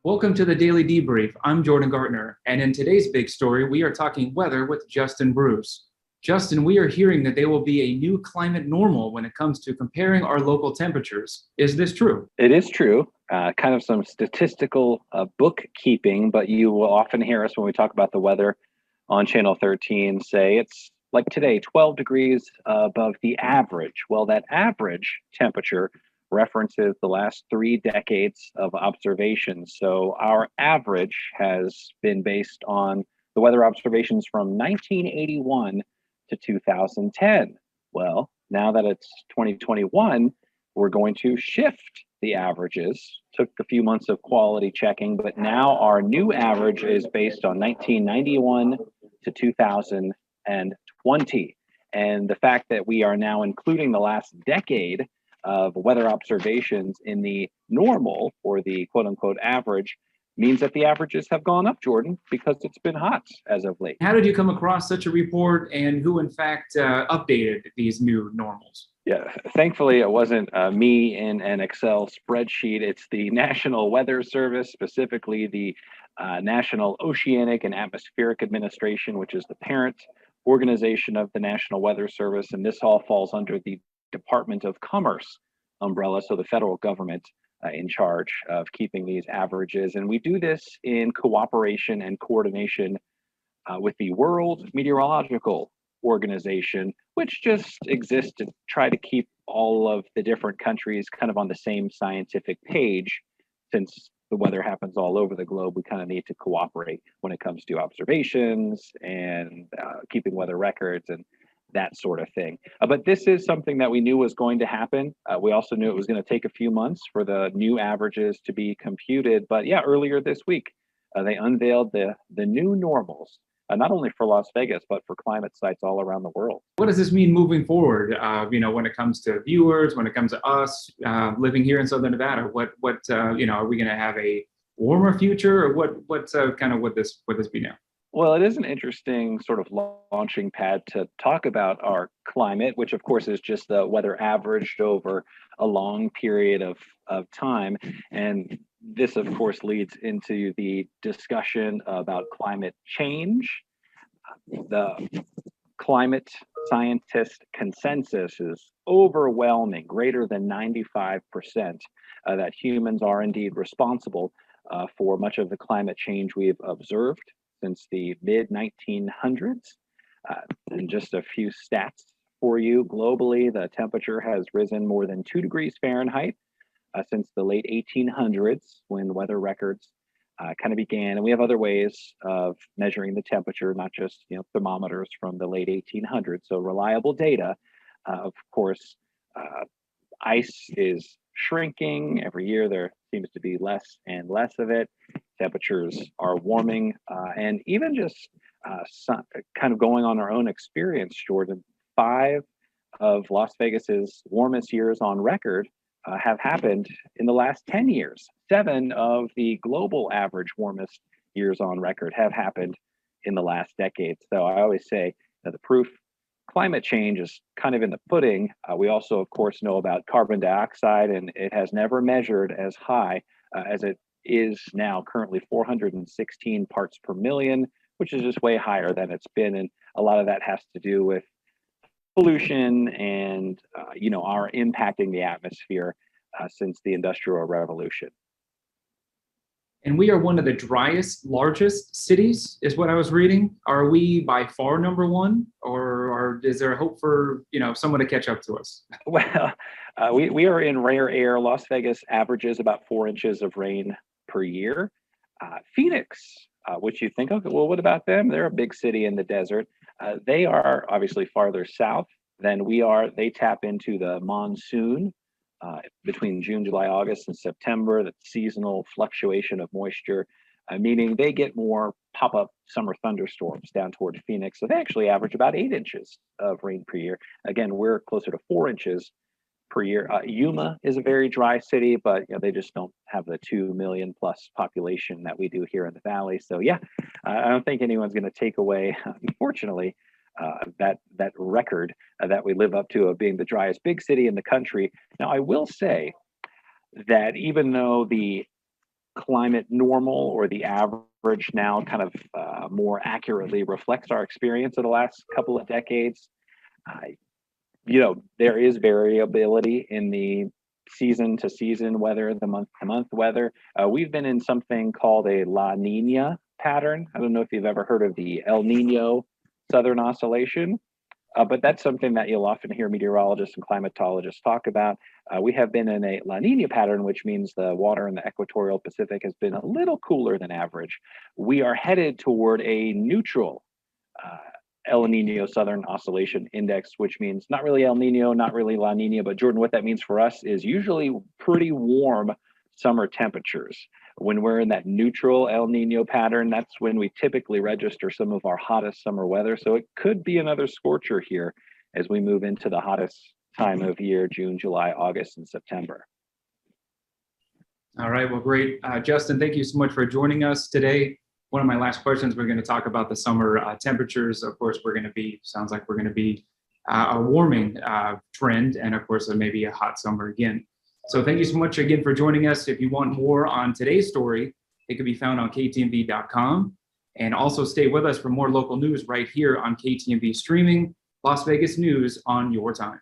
Welcome to the Daily Debrief. I'm Jordan Gartner, and in today's big story, we are talking weather with Justin Bruce. Justin, we are hearing that there will be a new climate normal when it comes to comparing our local temperatures. Is this true? It is true. Kind of some statistical bookkeeping, but you will often hear us when we talk about the weather on Channel 13 say it's like today, 12 degrees above the average. Well, that average temperature references the last 3 decades of observations. So our average has been based on the weather observations from 1981 to 2010. Well, now that it's 2021, we're going to shift the averages. Took a few months of quality checking, but now our new average is based on 1991 to 2020. And the fact that we are now including the last decade of weather observations in the normal or the quote unquote average means that the averages have gone up, Jordan, because it's been hot as of late. How did you come across such a report, and who, in fact, updated these new normals? Yeah, thankfully it wasn't me in an Excel spreadsheet. It's the National Weather Service, specifically the National Oceanic and Atmospheric Administration, which is the parent organization of the National Weather Service. And this all falls under the Department of Commerce umbrella, so the federal government in charge of keeping these averages. And we do this in cooperation and coordination with the World Meteorological Organization, which just exists to try to keep all of the different countries kind of on the same scientific page. Since the weather happens all over the globe, we kind of need to cooperate when it comes to observations and keeping weather records and that sort of thing. But this is something that we knew was going to happen. We also knew it was going to take a few months for the new averages to be computed. But yeah, earlier this week, they unveiled the new normals, not only for Las Vegas, but for climate sites all around the world. What does this mean moving forward? When it comes to viewers, when it comes to us living here in Southern Nevada, are we going to have a warmer future, or what's kind of what this be now? Well, it is an interesting sort of launching pad to talk about our climate, which of course is just the weather averaged over a long period of time. And this, of course, leads into the discussion about climate change. The climate scientist consensus is overwhelming, greater than 95%, that humans are indeed responsible for much of the climate change we've observed since the mid 1900s. And just a few stats for you. Globally, the temperature has risen more than 2 degrees Fahrenheit since the late 1800s, when weather records kind of began. And we have other ways of measuring the temperature, not just thermometers from the late 1800s. So reliable data. Of course, ice is shrinking every year. There seems to be less and less of it. Temperatures are warming, and even just kind of going on our own experience, Jordan. 5 of Las Vegas's warmest years on record have happened in the last 10 years. 7 of the global average warmest years on record have happened in the last decade. So I always say that the proof climate change is kind of in the pudding. We also, of course, know about carbon dioxide, and it has never measured as high as it is now, currently 416 parts per million, which is just way higher than it's been. And a lot of that has to do with pollution and, our impacting the atmosphere since the Industrial Revolution. And we are one of the driest, largest cities, is what I was reading. Are we by far number one, or is there hope for someone to catch up to us? Well, we are in rare air. Las Vegas averages about 4 inches of rain per year. Phoenix, which you think, okay, well, what about them? They're a big city in the desert. They are obviously farther south than we are. They tap into the monsoon between June, July, August, and September, the seasonal fluctuation of moisture, meaning they get more pop-up summer thunderstorms down toward Phoenix. So they actually average about 8 inches of rain per year. Again, we're closer to 4 inches per year. Yuma is a very dry city, but they just don't have the 2 million plus population that we do here in the Valley. So yeah, I don't think anyone's going to take away, unfortunately, that record that we live up to of being the driest big city in the country. Now, I will say that even though the climate normal or the average now kind of more accurately reflects our experience of the last couple of decades. There is variability in the season to season weather, the month to month weather. We've been in something called a La Nina pattern. I don't know if you've ever heard of the El Nino Southern Oscillation, but that's something that you'll often hear meteorologists and climatologists talk about. We have been in a La Nina pattern, which means the water in the equatorial Pacific has been a little cooler than average. We are headed toward a neutral El Nino Southern Oscillation Index, which means not really El Nino, not really La Nina, but Jordan, what that means for us is usually pretty warm summer temperatures. When we're in that neutral El Nino pattern, that's when we typically register some of our hottest summer weather. So it could be another scorcher here as we move into the hottest time of year, June, July, August, and September. All right, well, great. Justin, thank you so much for joining us today. One of my last questions, we're going to talk about the summer temperatures. Of course, sounds like we're going to be a warming trend, and of course, maybe a hot summer again. So thank you so much again for joining us. If you want more on today's story, it can be found on ktmv.com. And also stay with us for more local news right here on KTMV Streaming, Las Vegas News on your time.